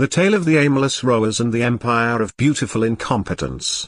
The Tale of the Aimless Rowers and the Empire of Beautiful Incompetence.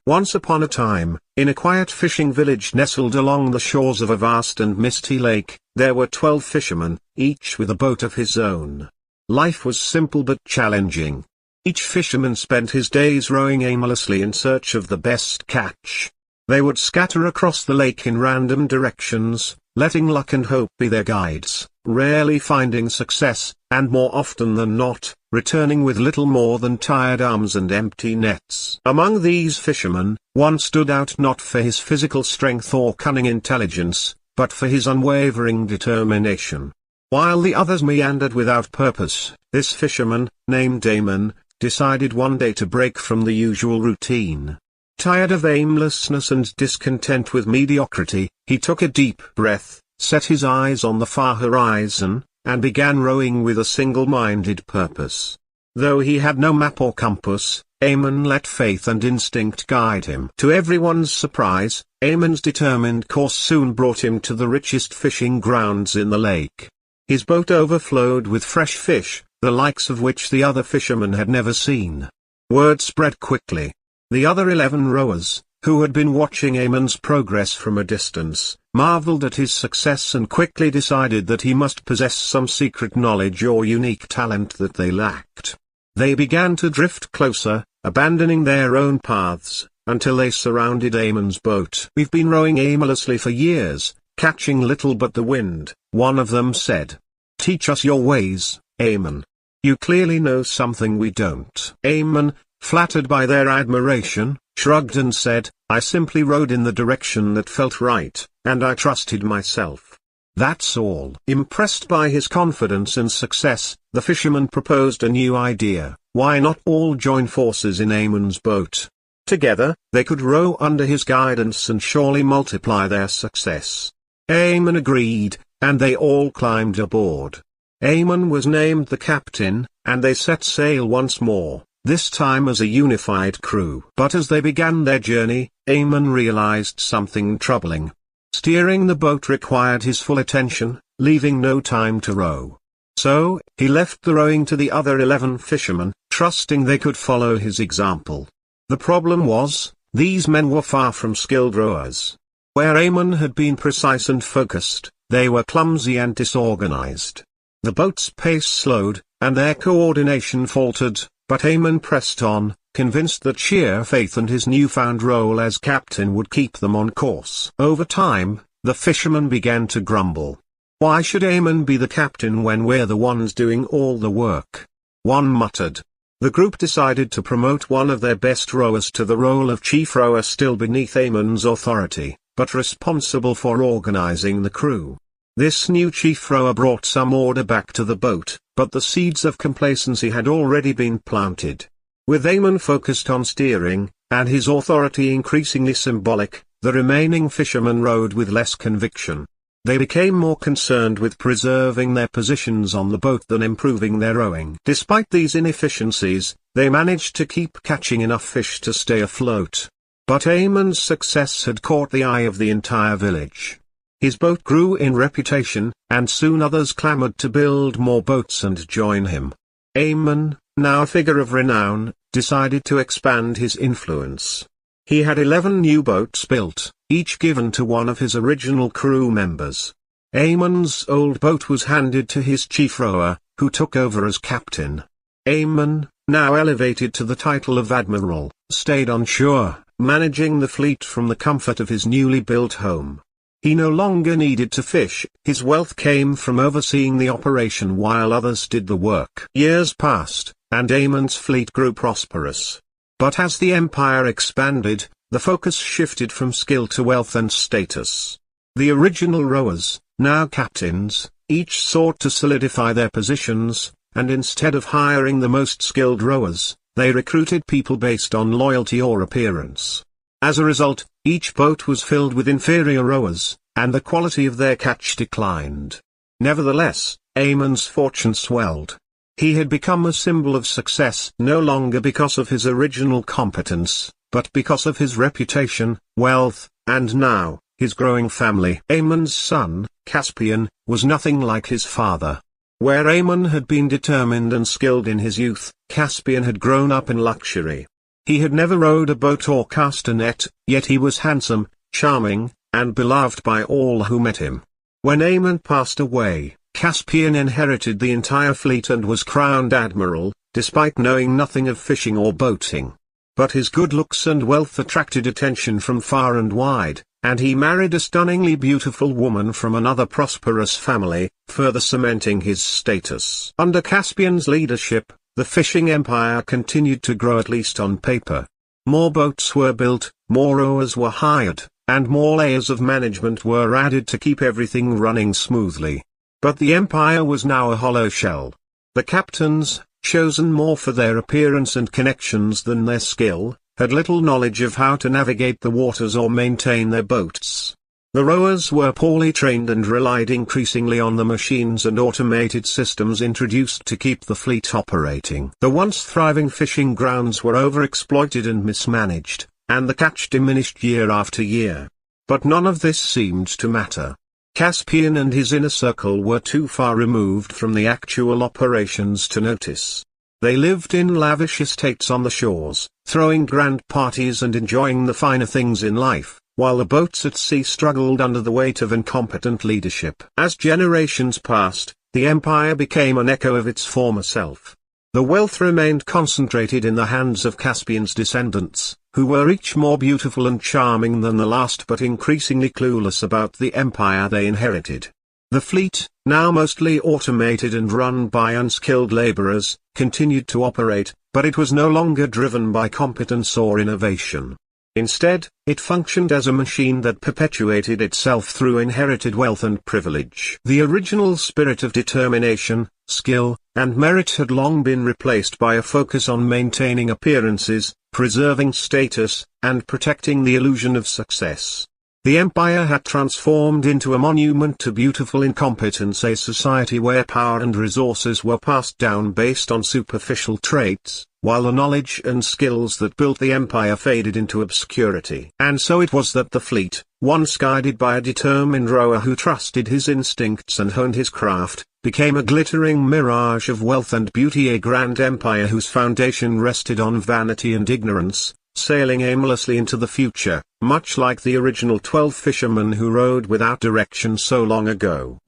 Once upon a time, in a quiet fishing village nestled along the shores of a vast and misty lake, there were 12 fishermen, each with a boat of his own. Life was simple but challenging. Each fisherman spent his days rowing aimlessly in search of the best catch. They would scatter across the lake in random directions, letting luck and hope be their guides, rarely finding success, and more often than not, returning with little more than tired arms and empty nets. Among these fishermen, one stood out not for his physical strength or cunning intelligence, but for his unwavering determination. While the others meandered without purpose, this fisherman, named Damon, decided one day to break from the usual routine. Tired of aimlessness and discontent with mediocrity, he took a deep breath, set his eyes on the far horizon, and began rowing with a single-minded purpose. Though he had no map or compass, Eamon let faith and instinct guide him. To everyone's surprise, Eamon's determined course soon brought him to the richest fishing grounds in the lake. His boat overflowed with fresh fish, the likes of which the other fishermen had never seen. Word spread quickly. The other 11 rowers, who had been watching Eamon's progress from a distance, marveled at his success and quickly decided that he must possess some secret knowledge or unique talent that they lacked. They began to drift closer, abandoning their own paths, until they surrounded Eamon's boat. "We've been rowing aimlessly for years, catching little but the wind," one of them said. "Teach us your ways, Eamon. You clearly know something we don't." Eamon, flattered by their admiration, shrugged and said, "I simply rowed in the direction that felt right, and I trusted myself. That's all." Impressed by his confidence and success, the fisherman proposed a new idea. Why not all join forces in Eamon's boat? Together, they could row under his guidance and surely multiply their success. Eamon agreed, and they all climbed aboard. Eamon was named the captain, and they set sail once more, this time as a unified crew. But as they began their journey, Eamon realized something troubling. Steering the boat required his full attention, leaving no time to row. So, he left the rowing to the other 11 fishermen, trusting they could follow his example. The problem was, these men were far from skilled rowers. Where Eamon had been precise and focused, they were clumsy and disorganized. The boat's pace slowed, and their coordination faltered, but Eamon pressed on, convinced that sheer faith and his newfound role as captain would keep them on course. Over time, the fishermen began to grumble. "Why should Eamon be the captain when we're the ones doing all the work?" one muttered. The group decided to promote one of their best rowers to the role of chief rower, still beneath Eamon's authority, but responsible for organizing the crew. This new chief rower brought some order back to the boat, but the seeds of complacency had already been planted. With Eamon focused on steering, and his authority increasingly symbolic, the remaining fishermen rowed with less conviction. They became more concerned with preserving their positions on the boat than improving their rowing. Despite these inefficiencies, they managed to keep catching enough fish to stay afloat. But Eamon's success had caught the eye of the entire village. His boat grew in reputation, and soon others clamored to build more boats and join him. Eamon, now a figure of renown, decided to expand his influence. He had 11 new boats built, each given to one of his original crew members. Eamon's old boat was handed to his chief rower, who took over as captain. Eamon, now elevated to the title of admiral, stayed on shore, managing the fleet from the comfort of his newly built home. He no longer needed to fish, his wealth came from overseeing the operation while others did the work. Years passed, and Eamon's fleet grew prosperous. But as the empire expanded, the focus shifted from skill to wealth and status. The original rowers, now captains, each sought to solidify their positions, and instead of hiring the most skilled rowers, they recruited people based on loyalty or appearance. As a result, each boat was filled with inferior rowers, and the quality of their catch declined. Nevertheless, Eamon's fortune swelled. He had become a symbol of success no longer because of his original competence, but because of his reputation, wealth, and now, his growing family. Eamon's son, Caspian, was nothing like his father. Where Aemon had been determined and skilled in his youth, Caspian had grown up in luxury. He had never rowed a boat or cast a net, yet he was handsome, charming, and beloved by all who met him. When Aemon passed away, Caspian inherited the entire fleet and was crowned admiral, despite knowing nothing of fishing or boating. But his good looks and wealth attracted attention from far and wide, and he married a stunningly beautiful woman from another prosperous family, further cementing his status. Under Caspian's leadership, the fishing empire continued to grow, at least on paper. More boats were built, more rowers were hired, and more layers of management were added to keep everything running smoothly. But the empire was now a hollow shell. The captains, chosen more for their appearance and connections than their skill, had little knowledge of how to navigate the waters or maintain their boats. The rowers were poorly trained and relied increasingly on the machines and automated systems introduced to keep the fleet operating. The once thriving fishing grounds were overexploited and mismanaged, and the catch diminished year after year. But none of this seemed to matter. Caspian and his inner circle were too far removed from the actual operations to notice. They lived in lavish estates on the shores, throwing grand parties and enjoying the finer things in life, while the boats at sea struggled under the weight of incompetent leadership. As generations passed, the empire became an echo of its former self. The wealth remained concentrated in the hands of Caspian's descendants, who were each more beautiful and charming than the last, but increasingly clueless about the empire they inherited. The fleet, now mostly automated and run by unskilled laborers, continued to operate, but it was no longer driven by competence or innovation. Instead, it functioned as a machine that perpetuated itself through inherited wealth and privilege. The original spirit of determination, skill, and merit had long been replaced by a focus on maintaining appearances, preserving status, and protecting the illusion of success. The empire had transformed into a monument to beautiful incompetence, a society where power and resources were passed down based on superficial traits, while the knowledge and skills that built the empire faded into obscurity. And so it was that the fleet, once guided by a determined rower who trusted his instincts and honed his craft, became a glittering mirage of wealth and beauty, a grand empire whose foundation rested on vanity and ignorance, sailing aimlessly into the future, much like the original 12 fishermen who rowed without direction so long ago.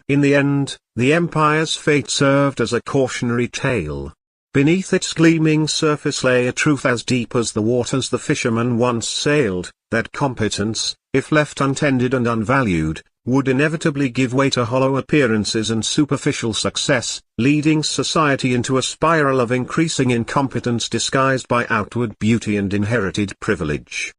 In the end, the empire's fate served as a cautionary tale. Beneath its gleaming surface lay a truth as deep as the waters the fishermen once sailed, that competence, if left untended and unvalued, would inevitably give way to hollow appearances and superficial success, leading society into a spiral of increasing incompetence disguised by outward beauty and inherited privilege.